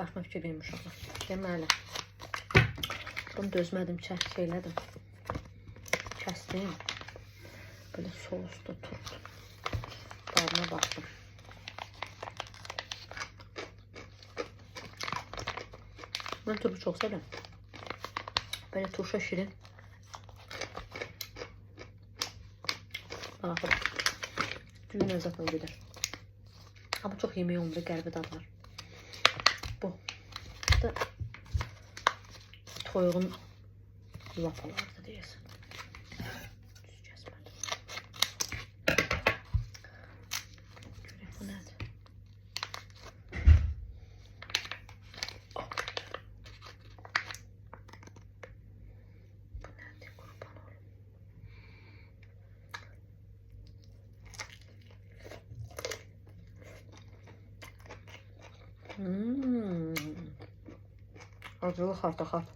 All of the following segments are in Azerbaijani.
Başıma fikir vermiş uşaqlar. Deməli. Bunu dözmədim, şeylədim. Kəsdim. Böyle sosda tuttum. Tadına baxdım. Ben turşu çok severim. Böyle turşu şirin. Bakın. Düğün zaten gider. Ama çok yemeği olmadı, qəribə dadı var. Bu da toyuğun lapalardı deyəsən. Düz kəsmədim. Görək bu nədir? Bu nədir? Qurban olum. Acılı xartaxat.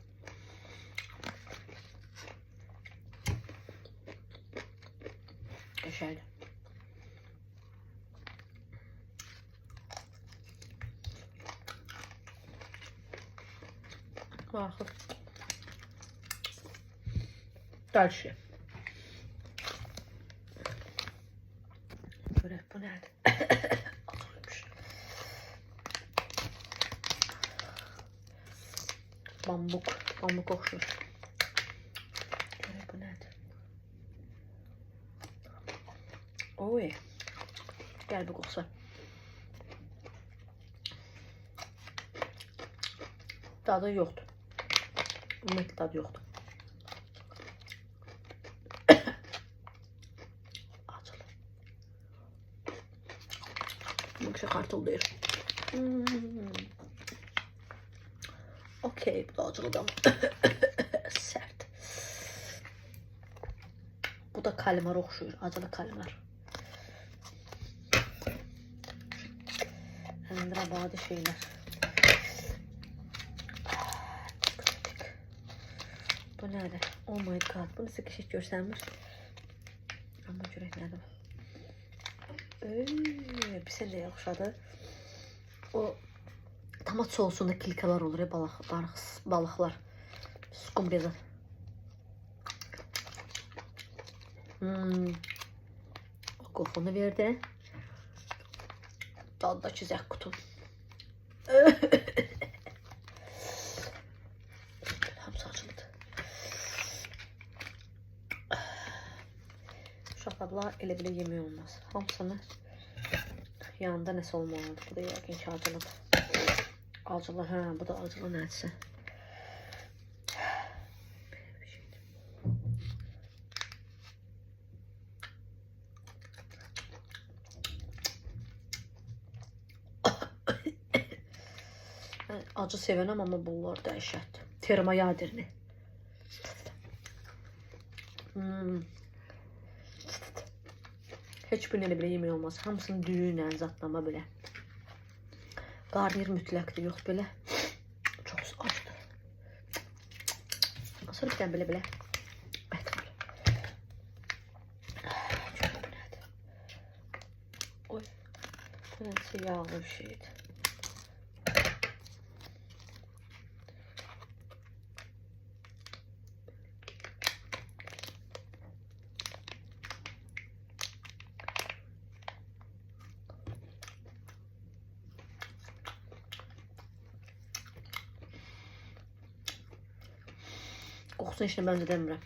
Qəşəngdir. Baxın. Dəlşi. Görək bu nədir? Acılıymış. Bambuk oxşur. Görək bu nədir? Oy. Qəlbi qoxsa. Dadı yoxdur. Ümumiyyətlə dadı yoxdur. Acılı. Yumuşaq kartol deyir. Okey, bu da acılıdır ama. Sert. Bu da kalimar oxşuyur. Acılı kalimar. Həndirabadi şeyler. Bu nədir? Oh my god. Bunu sizə qəşəng görsənmir. Amma görək nədir bu? Bizə nəyə oxşadı? O tomat sosunda kilkalar olur ya, balıqlar. Skumbriyada. O qoxunu verdi. Daddakı zək qutum. Hamısı acılıdır. Uşaqlar elə belə yemək olmaz. Hamısını yanında nəsə olmalıdır. Bu da yəqin ki acılıdır. Acılı, hə, bu da acılı nədirsə. Acı sevənəm, amma bunlar dəhşətdir. Termoyaderni. Heç birini elə belə yemək olmaz. Hamısını düyünlə zatlama belə. Qarnir mütləqdir, yox belə. Çox acıdır. Sonra bir dənə belə ət var. Görək bu nədir? Oy, bu nədirsə yağlı bir şeydir. Qoxusun işini bəncə demirəm.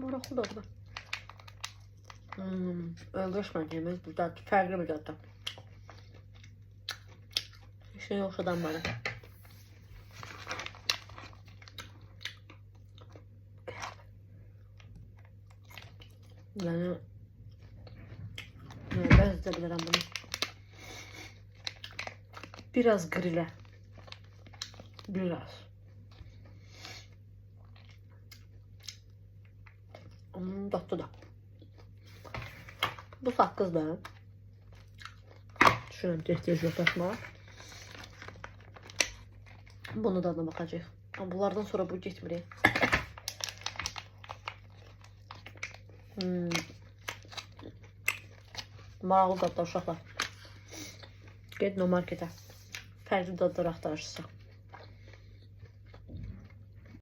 Maraqlı dadı. Öldürüşməyəcəyimiz bu dad, fərqli bir dadda. İşini yoxsadan bana. Yəni bəzdə bilirəm bunu. Biraz grilə. Biraz. Tatlı da. Bu saqqız da. Düşünürəm tez-tez yoxlaşmaq. Bunu dadına baxacaq. Amma bunlardan sonra bu getmir. Maraqlı dadlar uşaqlar. Gedin o marketə. Fərqli dadlar axtarırsınız.